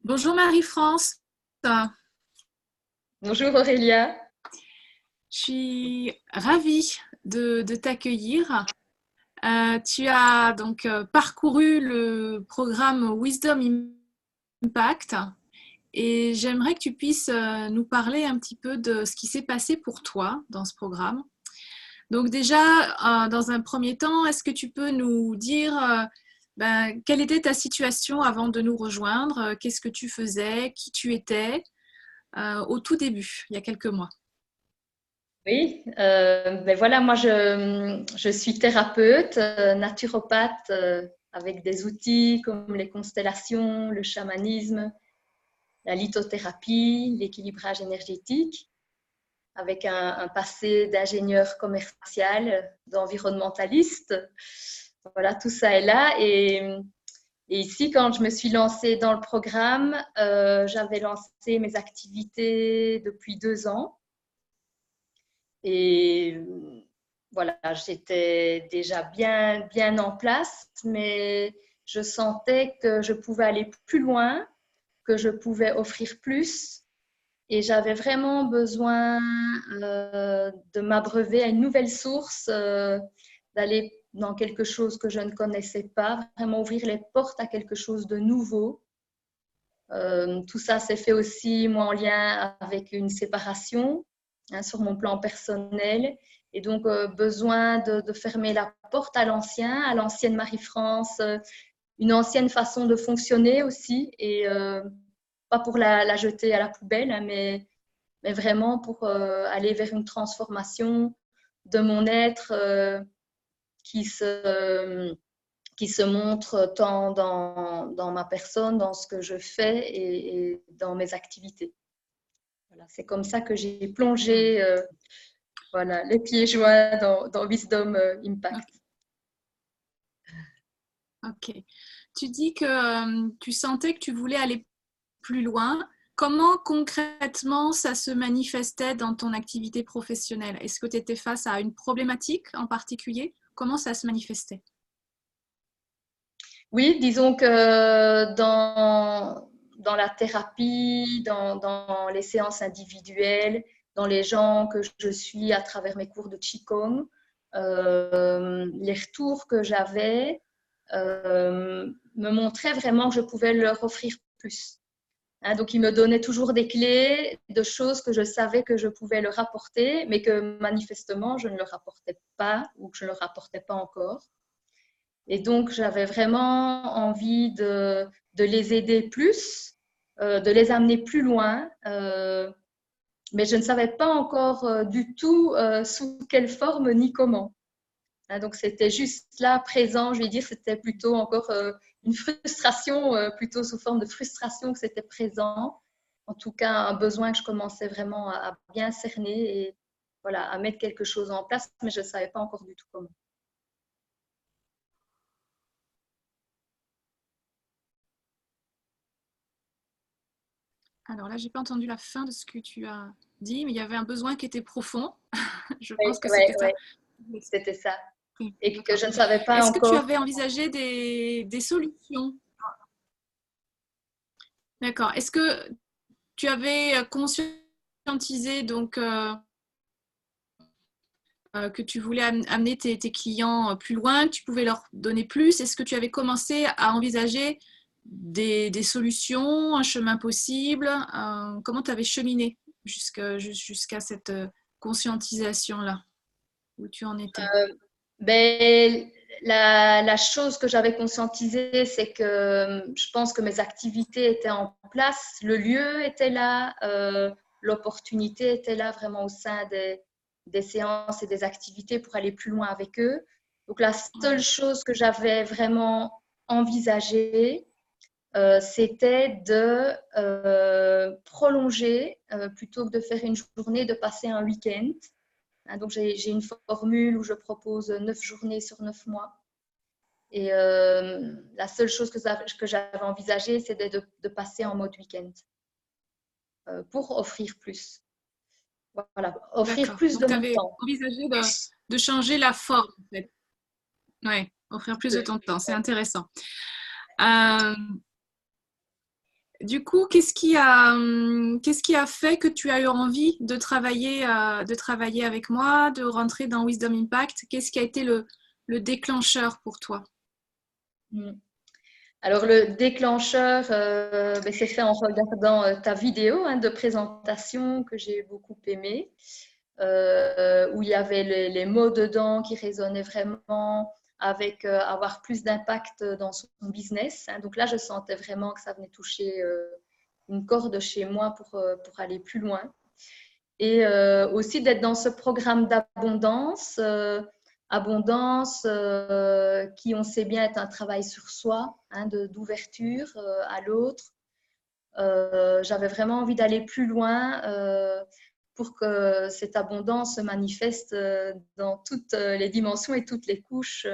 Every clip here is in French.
Bonjour Marie-France. Bonjour Aurélia. Je suis ravie de t'accueillir. Tu as donc parcouru le programme Wisdom Impact et j'aimerais que tu puisses nous parler un petit peu de ce qui s'est passé pour toi dans ce programme. Donc déjà, dans un premier temps, est-ce que tu peux nous dire quelle était ta situation avant de nous rejoindre? Qu'est-ce que tu faisais? Qui tu étais au tout début, il y a quelques mois? Oui, ben voilà, moi je suis thérapeute, naturopathe avec des outils comme les constellations, le chamanisme, la lithothérapie, l'équilibrage énergétique, avec un passé d'ingénieur commercial, d'environnementaliste. Voilà, tout ça est là. Et ici, quand je me suis lancée dans le programme, j'avais lancé mes activités depuis 2 ans. Et voilà, j'étais déjà bien en place, mais je sentais que je pouvais aller plus loin, que je pouvais offrir plus. Et j'avais vraiment besoin de m'abreuver à une nouvelle source, d'aller dans quelque chose que je ne connaissais pas, vraiment ouvrir les portes à quelque chose de nouveau. Tout ça s'est fait aussi, moi, en lien avec une séparation, hein, sur mon plan personnel. Et donc, besoin de fermer la porte à l'ancienne Marie-France, une ancienne façon de fonctionner aussi. Et pas pour la jeter à la poubelle, hein, mais vraiment pour aller vers une transformation de mon être qui se qui se montre tant dans ma personne, dans ce que je fais et dans mes activités. Voilà, c'est comme ça que j'ai plongé voilà, les pieds joints dans Wisdom Impact. Ok. Tu dis que tu sentais que tu voulais aller plus loin. Comment concrètement ça se manifestait dans ton activité professionnelle? Est-ce que tu étais face à une problématique en particulier? Comment ça se manifestait? Oui, disons que dans la thérapie, dans les séances individuelles, dans les gens que je suis à travers mes cours de Qigong, les retours que j'avais me montraient vraiment que je pouvais leur offrir plus. Hein, donc, ils me donnaient toujours des clés de choses que je savais que je pouvais leur apporter, mais que manifestement, je ne leur apportais pas ou que je ne leur apportais pas encore. Et donc, j'avais vraiment envie de les aider plus, de les amener plus loin, mais je ne savais pas encore du tout sous quelle forme ni comment. Hein, donc, c'était juste là, présent, je vais dire, c'était plutôt encore une frustration, plutôt sous forme de frustration que c'était présent. En tout cas, un besoin que je commençais vraiment à bien cerner et voilà, à mettre quelque chose en place, mais je ne savais pas encore du tout comment. Alors là, j'ai pas entendu la fin de ce que tu as dit, mais il y avait un besoin qui était profond. Je Oui, pense que oui, c'était oui, ça. c'était ça. Oui, Et que d'accord. je ne savais pas Est-ce que tu encore. avais envisagé des solutions? D'accord. Est-ce que tu avais conscientisé donc que tu voulais amener tes clients plus loin, que tu pouvais leur donner plus? Est-ce que tu avais commencé à envisager des solutions, un chemin possible? Comment tu avais cheminé jusqu'à cette conscientisation-là? Où tu en étais? Ben, la chose que j'avais conscientisée, c'est que je pense que mes activités étaient en place, le lieu était là, l'opportunité était là vraiment au sein des séances et des activités pour aller plus loin avec eux. Donc la seule chose que j'avais vraiment envisagée, c'était de prolonger, plutôt que de faire une journée, de passer un week-end. Hein, donc j'ai une formule où je propose 9 journées sur 9 mois. Et la seule chose que j'avais envisagée, c'était de passer en mode week-end pour offrir plus. Voilà, offrir D'accord. plus de Donc, tu mon avais temps. envisagé de changer la forme, en fait. Oui, offrir plus de ton temps. C'est intéressant. Euh, du coup, qu'est-ce qui a fait que tu as eu envie de travailler avec moi, de rentrer dans Wisdom Impact? Qu'est-ce qui a été le déclencheur pour toi? Mm. Alors, le déclencheur, ben, c'est fait en regardant ta vidéo de présentation que j'ai beaucoup aimé, où il y avait les mots dedans qui résonnaient vraiment avec avoir plus d'impact dans son business. Donc là, je sentais vraiment que ça venait toucher une corde chez moi pour aller plus loin. Et aussi d'être dans ce programme d'abondance, abondance qui, on sait bien, est un travail sur soi, d'ouverture à l'autre. J'avais vraiment envie d'aller plus loin pour que cette abondance se manifeste dans toutes les dimensions et toutes les couches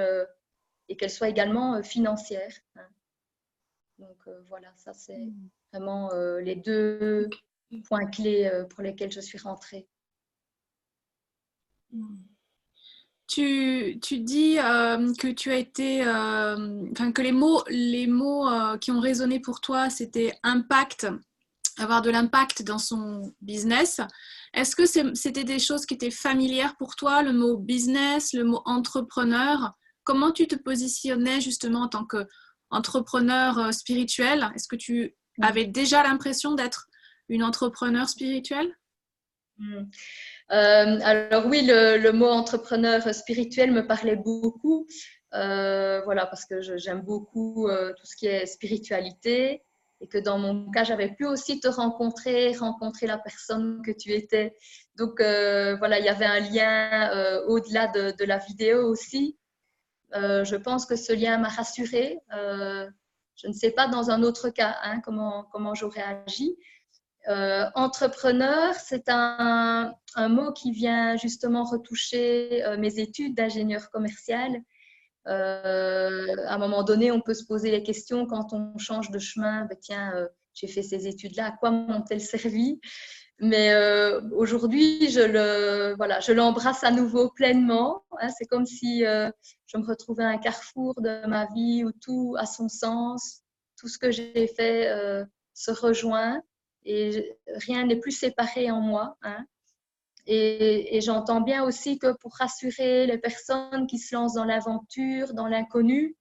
et qu'elle soit également financière. Donc voilà, ça c'est vraiment les deux points clés pour lesquels je suis rentrée. Tu dis que tu as été, enfin que les mots qui ont résonné pour toi, c'était impact, avoir de l'impact dans son business. Est-ce que c'était des choses qui étaient familières pour toi, le mot business, le mot entrepreneur? Comment tu te positionnais justement en tant qu'entrepreneur spirituel? Est-ce que tu avais déjà l'impression d'être une entrepreneur spirituelle? Alors oui, le mot entrepreneur spirituel me parlait beaucoup, voilà, parce que j'aime beaucoup tout ce qui est spiritualité et que dans mon cas, j'avais pu aussi te rencontrer la personne que tu étais. Donc voilà, il y avait un lien au-delà de la vidéo aussi. Je pense que ce lien m'a rassurée. Je ne sais pas dans un autre cas comment j'aurais agi. Entrepreneur, c'est un mot qui vient justement retoucher mes études d'ingénieur commercial. À un moment donné, on peut se poser les questions quand on change de chemin. Ben, tiens, j'ai fait ces études-là, à quoi m'ont-elles servi? Mais aujourd'hui, je l'embrasse à nouveau pleinement. C'est comme si je me retrouvais à un carrefour de ma vie où tout a son sens, tout ce que j'ai fait se rejoint et rien n'est plus séparé en moi. Et j'entends bien aussi que pour rassurer les personnes qui se lancent dans l'aventure, dans l'inconnu,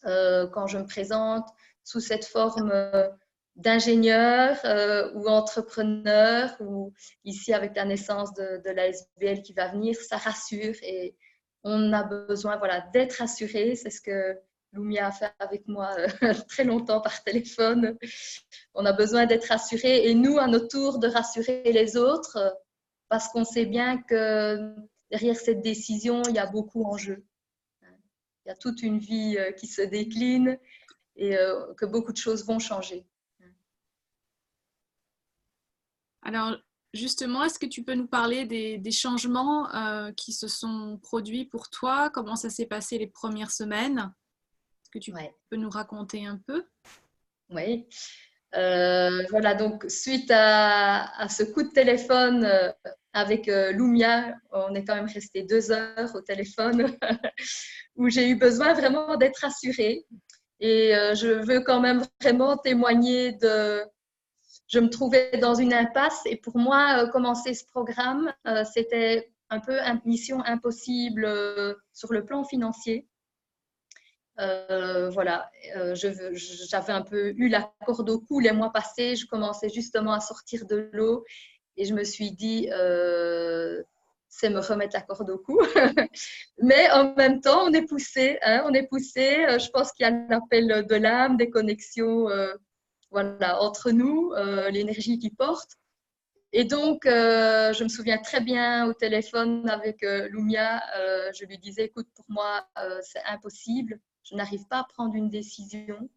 quand je me présente sous cette forme d'ingénieur ou entrepreneur, ou ici avec la naissance de la SBL qui va venir, ça rassure et on a besoin d'être rassuré. C'est ce que Lumia a fait avec moi très longtemps par téléphone. On a besoin d'être rassuré et nous, à notre tour, de rassurer les autres parce qu'on sait bien que derrière cette décision, il y a beaucoup en jeu. Il y a toute une vie qui se décline et que beaucoup de choses vont changer. Alors, justement, est-ce que tu peux nous parler des changements qui se sont produits pour toi? Comment ça s'est passé les premières semaines? Est-ce que tu peux nous raconter un peu? Oui. Voilà, donc suite à ce coup de téléphone avec Lumia, on est quand même resté 2 heures au téléphone où j'ai eu besoin vraiment d'être rassurée. Et je veux quand même vraiment témoigner je me trouvais dans une impasse et pour moi, commencer ce programme, c'était un peu une mission impossible sur le plan financier. Voilà, j'avais un peu eu la corde au cou les mois passés, je commençais justement à sortir de l'eau et je me suis dit, c'est me remettre la corde au cou. Mais en même temps, on est poussé, on est poussé. Je pense qu'il y a l'appel de l'âme, des connexions entre nous, l'énergie qui porte. Et donc, je me souviens très bien au téléphone avec Lumia, je lui disais, écoute, pour moi, c'est impossible. Je n'arrive pas à prendre une décision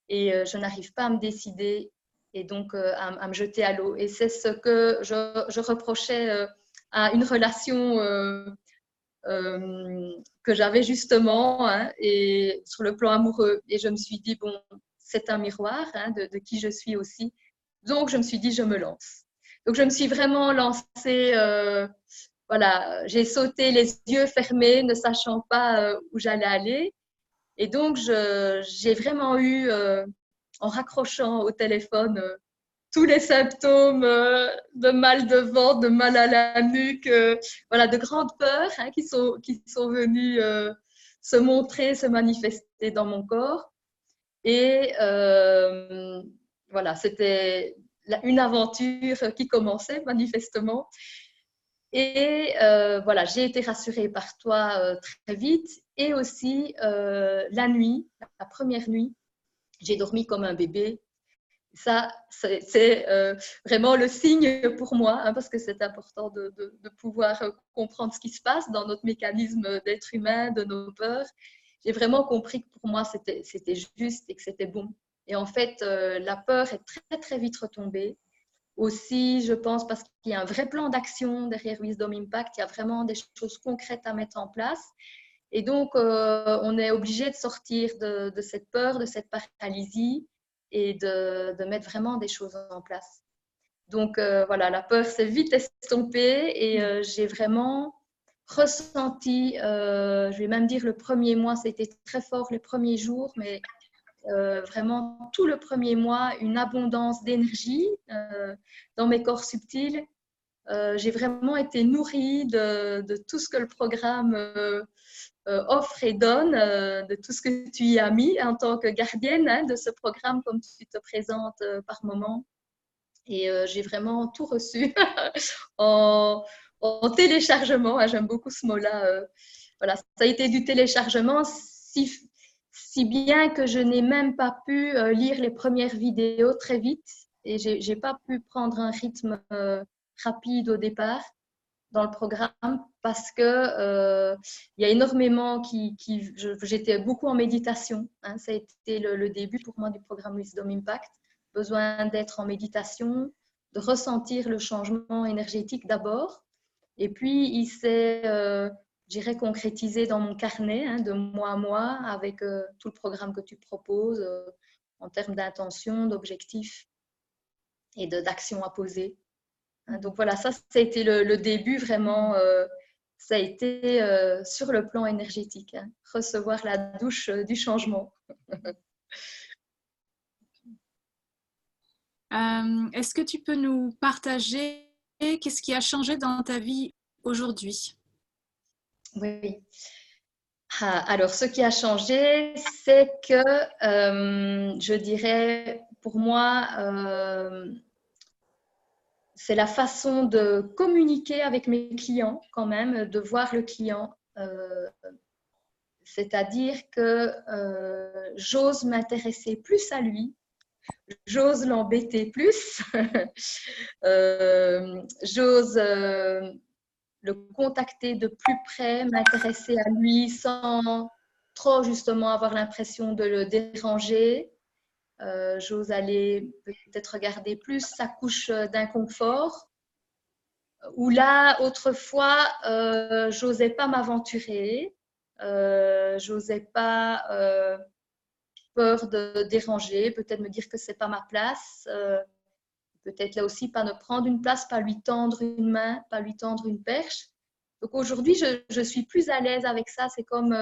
et je n'arrive pas à me décider et donc à me jeter à l'eau. Et c'est ce que je reprochais à une relation que j'avais justement et sur le plan amoureux. Et je me suis dit, bon, c'est un miroir de qui je suis aussi. Donc, je me suis dit, je me lance. Donc, je me suis vraiment lancée. Voilà, j'ai sauté les yeux fermés, ne sachant pas où j'allais aller. Et donc, j'ai vraiment eu, en raccrochant au téléphone, tous les symptômes de mal de ventre, de mal à la nuque, voilà, de grandes peurs hein, qui sont venues se montrer, se manifester dans mon corps. Et voilà, c'était une aventure qui commençait manifestement. Et voilà, j'ai été rassurée par toi très vite. Et aussi, la nuit, la première nuit, j'ai dormi comme un bébé. Ça, c'est vraiment le signe pour moi, hein, parce que c'est important de pouvoir comprendre ce qui se passe dans notre mécanisme d'être humain, de nos peurs. J'ai vraiment compris que pour moi, c'était juste et que c'était bon. Et en fait, la peur est très, très vite retombée. Aussi, je pense, parce qu'il y a un vrai plan d'action derrière Wisdom Impact, il y a vraiment des choses concrètes à mettre en place. Et donc, on est obligé de sortir de cette peur, de cette paralysie et de mettre vraiment des choses en place. Donc, voilà, la peur s'est vite estompée et j'ai vraiment ressenti, je vais même dire le premier mois, c'était très fort les premiers jours, mais vraiment tout le premier mois, une abondance d'énergie dans mes corps subtils. J'ai vraiment été nourrie de tout ce que le programme offre et donne, de tout ce que tu y as mis en tant que gardienne hein, de ce programme, comme tu te présentes par moment. Et j'ai vraiment tout reçu en téléchargement. Hein, j'aime beaucoup ce mot-là. Voilà, ça a été du téléchargement, si bien que je n'ai même pas pu lire les premières vidéos très vite et j'ai pas pu prendre un rythme rapide au départ dans le programme parce que il y a énormément j'étais beaucoup en méditation. Hein, ça a été le début pour moi du programme Wisdom Impact. Besoin d'être en méditation, de ressentir le changement énergétique d'abord. Et puis, il s'est, je dirais, concrétisé dans mon carnet hein, de mois à mois avec tout le programme que tu proposes en termes d'intention, d'objectifs et d'actions à poser. Donc voilà, ça a été le début vraiment, ça a été sur le plan énergétique, hein, recevoir la douche du changement. Est-ce que tu peux nous partager qu'est-ce qui a changé dans ta vie aujourd'hui? Oui. Alors, ce qui a changé, c'est que je dirais, pour moi, c'est la façon de communiquer avec mes clients quand même, de voir le client. C'est-à-dire que j'ose m'intéresser plus à lui, j'ose l'embêter plus, j'ose le contacter de plus près, m'intéresser à lui sans trop justement avoir l'impression de le déranger. J'ose aller peut-être regarder plus sa couche d'inconfort. Où là, autrefois, j'osais pas m'aventurer, j'osais pas peur de déranger, peut-être me dire que c'est pas ma place, peut-être là aussi pas ne prendre une place, pas lui tendre une main, pas lui tendre une perche. Donc aujourd'hui, je suis plus à l'aise avec ça. C'est comme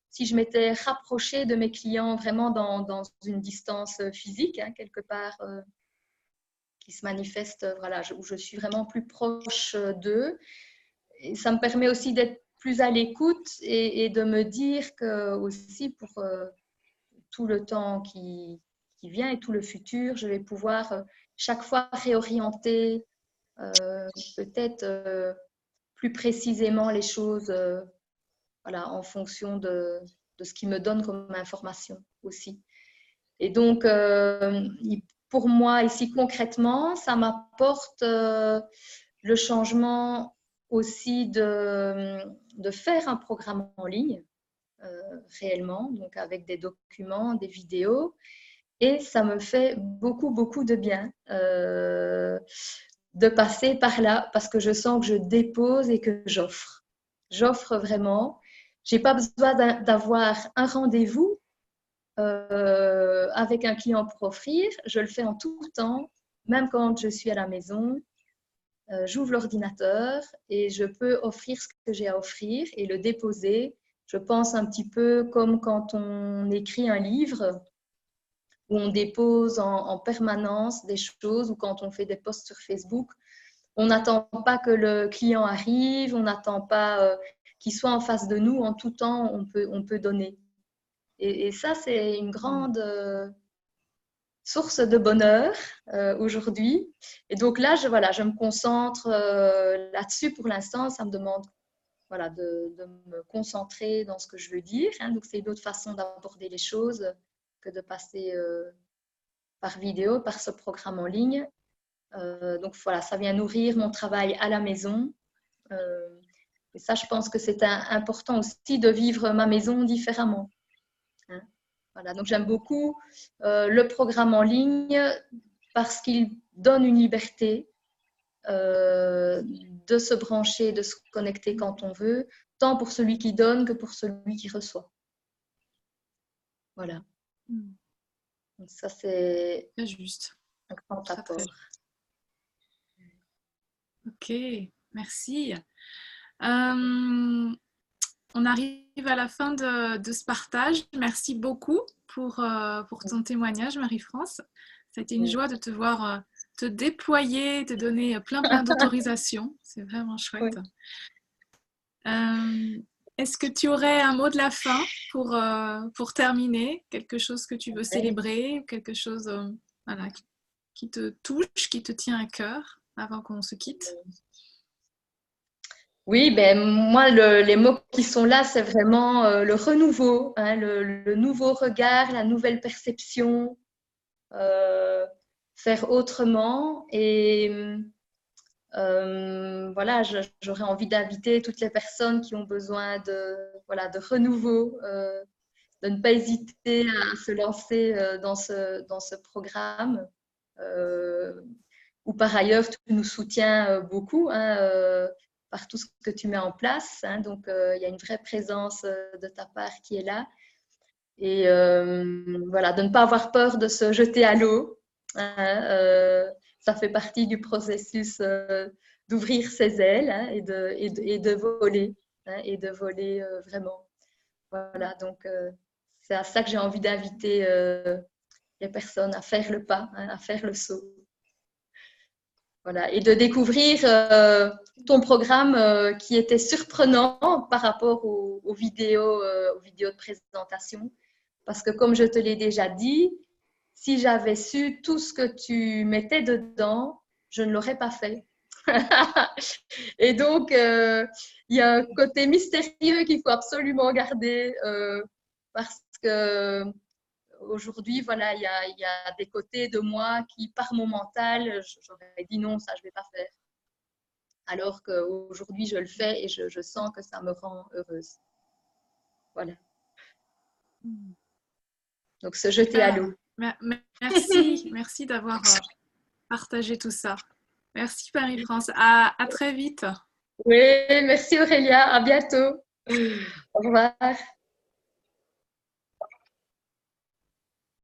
si je m'étais rapprochée de mes clients vraiment dans une distance physique, hein, quelque part, qui se manifeste, voilà, où je suis vraiment plus proche d'eux. Et ça me permet aussi d'être plus à l'écoute et de me dire que aussi pour tout le temps qui vient et tout le futur, je vais pouvoir chaque fois réorienter peut-être plus précisément les choses voilà, en fonction de ce qu'ils me donnent comme information aussi. Et donc, pour moi, ici concrètement, ça m'apporte le changement aussi de faire un programme en ligne réellement, donc avec des documents, des vidéos. Et ça me fait beaucoup, beaucoup de bien de passer par là parce que je sens que je dépose et que j'offre. J'offre vraiment. Je n'ai pas besoin d'avoir un rendez-vous avec un client pour offrir. Je le fais en tout temps, même quand je suis à la maison. J'ouvre l'ordinateur et je peux offrir ce que j'ai à offrir et le déposer je pense un petit peu comme quand on écrit un livre où on dépose en permanence des choses ou quand on fait des posts sur Facebook. On n'attend pas que le client arrive, on n'attend pas qu'il soit en face de nous. En tout temps, on peut donner. Et ça, c'est une grande source de bonheur aujourd'hui. Et donc là, je me concentre là-dessus pour l'instant. Ça me demande de me concentrer dans ce que je veux dire. Donc, c'est une autre façon d'aborder les choses que de passer par vidéo, par ce programme en ligne. Donc, voilà, ça vient nourrir mon travail à la maison. Et ça, je pense que c'est important aussi de vivre ma maison différemment. Voilà, donc j'aime beaucoup le programme en ligne parce qu'il donne une liberté de se brancher, de se connecter quand on veut, tant pour celui qui donne que pour celui qui reçoit. Voilà. Donc ça, c'est juste. un grand apport. Ok, merci. On arrive à la fin de ce partage. Merci beaucoup pour ton témoignage, Marie-France. Ça a été une joie de te voir te déployer, te donner plein d'autorisations. C'est vraiment chouette. Oui. Est-ce que tu aurais un mot de la fin pour terminer? Quelque chose que tu veux célébrer? Quelque chose qui te touche, qui te tient à cœur avant qu'on se quitte? Oui, moi, les mots qui sont là, c'est vraiment le renouveau, le nouveau regard, la nouvelle perception, faire autrement. Et voilà, j'aurais envie d'inviter toutes les personnes qui ont besoin de renouveau, de ne pas hésiter à se lancer dans ce programme. Où par ailleurs, tu nous soutiens beaucoup par tout ce que tu mets en place. Donc, il y a une vraie présence de ta part qui est là. Et voilà, de ne pas avoir peur de se jeter à l'eau. Ça fait partie du processus d'ouvrir ses ailes et de voler. Et de voler vraiment. Voilà, donc c'est à ça que j'ai envie d'inviter les personnes à faire le pas, à faire le saut. Voilà, et de découvrir ton programme qui était surprenant par rapport aux vidéos de présentation. Parce que comme je te l'ai déjà dit, si j'avais su tout ce que tu mettais dedans, je ne l'aurais pas fait. Et donc, il y a un côté mystérieux qu'il faut absolument garder parce que aujourd'hui, voilà, il y a des côtés de moi qui, par mon mental, j'aurais dit non, ça, je ne vais pas faire. Alors qu'aujourd'hui, je le fais et je sens que ça me rend heureuse. Voilà. Donc, se jeter à l'eau. Merci d'avoir partagé tout ça. Merci Marie-France. À très vite. Oui, merci Aurélia. À bientôt. Au revoir.